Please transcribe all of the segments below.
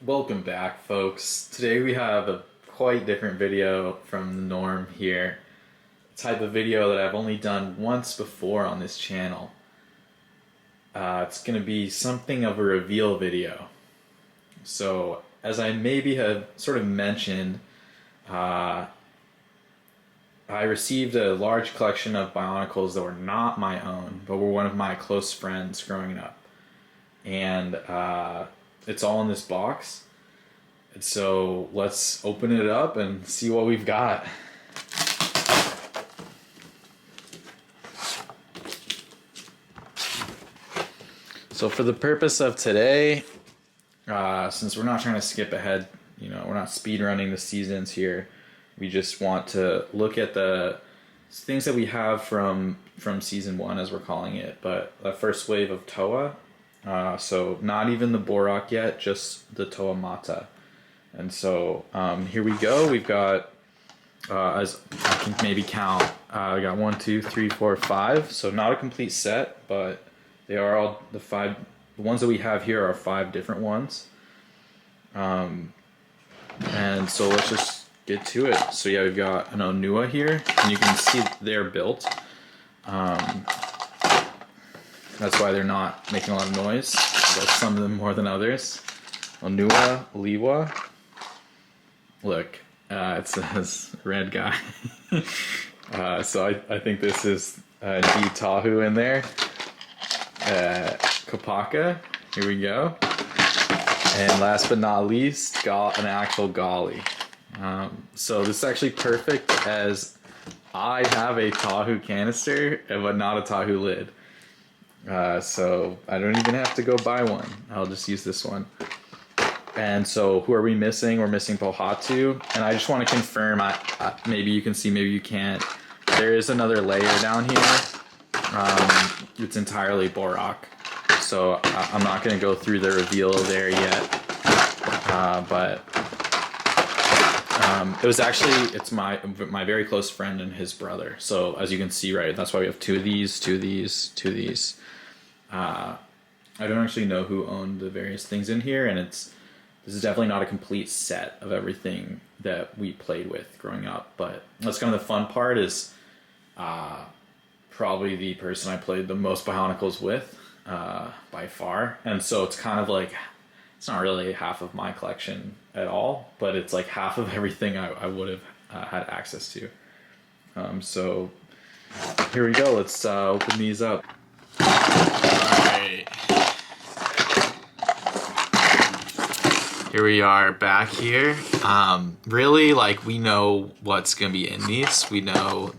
Welcome back, folks. Today we have a quite different video from the norm here. A type of video that I've only done once before on this channel. It's going to be something of a reveal video. So, as I maybe have sort of mentioned, I received a large collection of Bionicles that were not my own, but were one of my close friends growing up. And it's all in this box. And so let's open it up and see what we've got. So for the purpose of today, since we're not trying to skip ahead, we're not speed running the seasons here. We just want to look at the things that we have from season 1, as we're calling it. But the first wave of Toa. So not even the Borak yet, just the Toa Mata. And so here we go. We've got, as I can maybe count, we got 1, 2, 3, 4, 5. So not a complete set, but they are all the 5. The ones that we have here are 5 different ones. And so let's just get to it. So yeah, we've got an Onua here, and you can see they're built. That's why they're not making a lot of noise. But some of them more than others. Onua, Liwa. Look, it says red guy. So I think this is indeed Tahu in there. Kopaka, here we go. And last but not least, an actual Golly. So this is actually perfect, as I have a Tahu canister, but not a Tahu lid. So I don't even have to go buy one. I'll just use this one. And so who are we missing? We're missing Pohatu. And I just want to confirm, maybe you can see, maybe you can't. There is another layer down here. It's entirely Borak. So I'm not going to go through the reveal there yet. But it was actually, it's my very close friend and his brother. So as you can see, right, that's why we have 2 of these, 2 of these, 2 of these. I don't actually know who owned the various things in here, and this is definitely not a complete set of everything that we played with growing up, but that's kind of the fun part, is probably the person I played the most Bionicles with, by far. And so it's kind of like, it's not really half of my collection at all, but it's like half of everything I would have had access to. So here we go, let's open these up. Alright. Here we are back here. Really, like, we know what's going to be in these. We know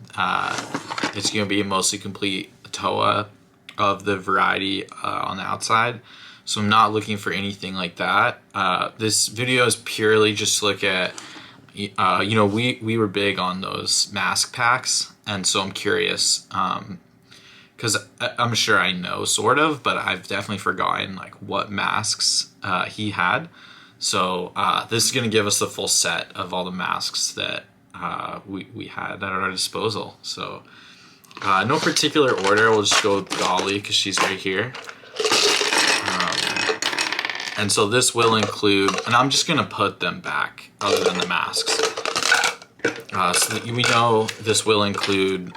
it's going to be a mostly complete Toa of the variety on the outside. So I'm not looking for anything like that. This video is purely just to look at, we were big on those mask packs. And so I'm curious, because I'm sure I know, sort of, but I've definitely forgotten like what masks he had. So this is going to give us the full set of all the masks that we had at our disposal. So no particular order, we'll just go with Golly because she's right here. And so this will include, and I'm just going to put them back other than the masks. So that we know this will include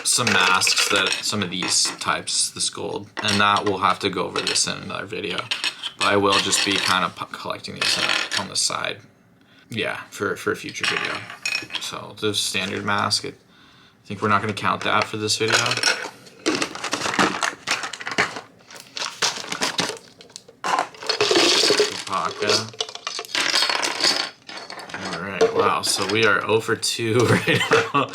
some masks, that some of these types, this gold, and that we'll have to go over this in another video. But I will just be kind of collecting these on the side, yeah, for a future video. So the standard mask, I think we're not going to count that for this video. Kopaka. All right, wow. So we are 0 for 2 right now.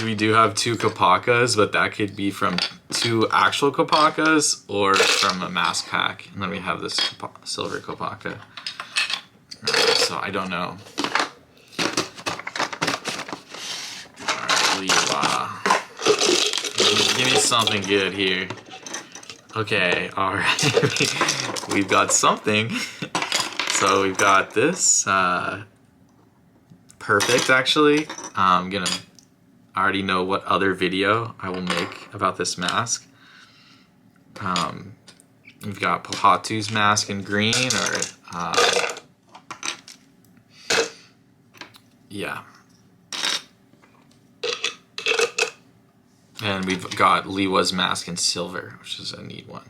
We do have 2 Kopakas, but that could be from 2 actual Kopakas or from a mask pack. And then we have this silver Kopaka. So I don't know. Alright, give me something good here. Okay, alright. We've got something. So we've got this. Perfect, actually. I'm gonna I already know what other video I will make about this mask. We've got Pohatu's mask in green, or yeah. And we've got Liwa's mask in silver, which is a neat one.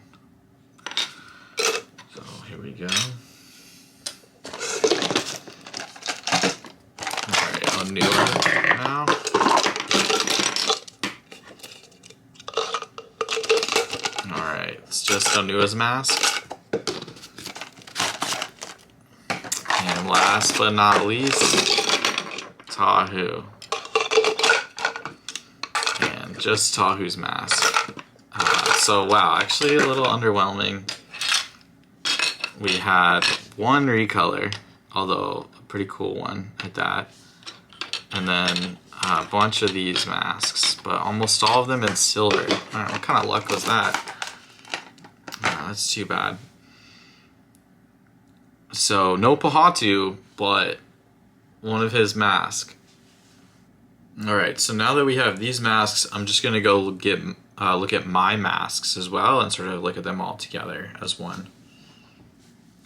So here we go. Alright, Onua now. Alright, it's just Onua's mask. And last but not least, Tahu. And just Tahu's mask. So wow, actually a little underwhelming. We had one recolor, although a pretty cool one at that. And then a bunch of these masks, but almost all of them in silver. Alright, what kind of luck was that? That's too bad. So no Pohatu, but one of his masks. Alright, so now that we have these masks, I'm just gonna go look at my masks as well and sort of look at them all together as one.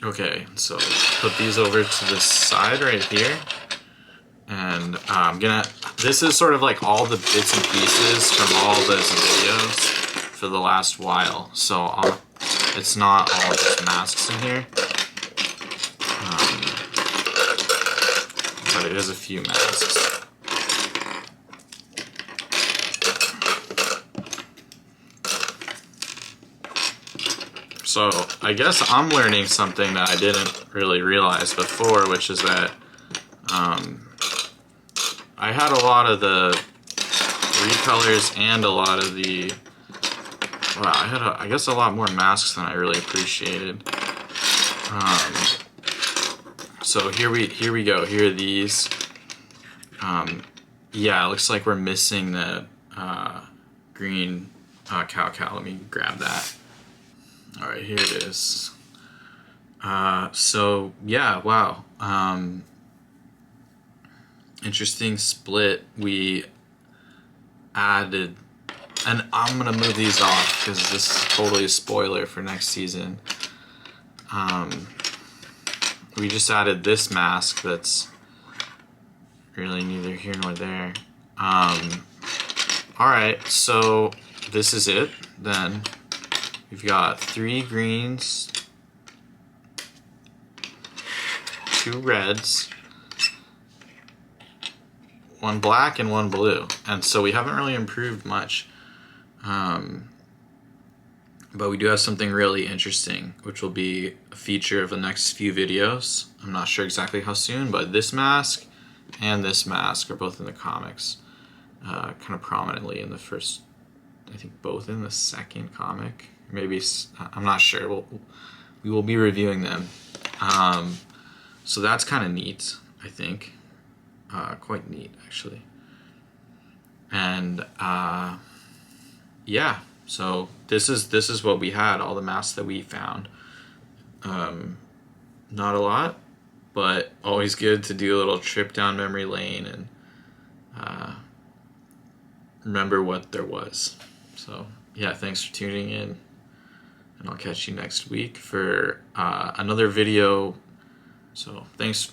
Okay, so put these over to the side right here. And this is sort of like all the bits and pieces from all those videos for the last while. So it's not all just masks in here. But it is a few masks. So I guess I'm learning something that I didn't really realize before, which is that I had a lot of the recolors and a lot of the, wow, I had I guess a lot more masks than I really appreciated. So here we go. Here are these. Yeah, it looks like we're missing the green cow. Let me grab that. All right, here it is. So yeah, wow. Interesting split. We added, and I'm gonna move these off because this is totally a spoiler for next season. We just added this mask that's really neither here nor there. Alright, so this is it then. We've got 3 greens, 2 reds, 1 black, and 1 blue. And so we haven't really improved much. But we do have something really interesting, which will be a feature of the next few videos. I'm not sure exactly how soon, but this mask and this mask are both in the comics. Kind of prominently in the first, I think both in the second comic. Maybe, I'm not sure. We will be reviewing them. So that's kind of neat, I think. Quite neat, actually. And yeah, so this is what we had, all the masks that we found. Not a lot, but always good to do a little trip down memory lane and remember what there was. So yeah, thanks for tuning in, and I'll catch you next week for another video. So thanks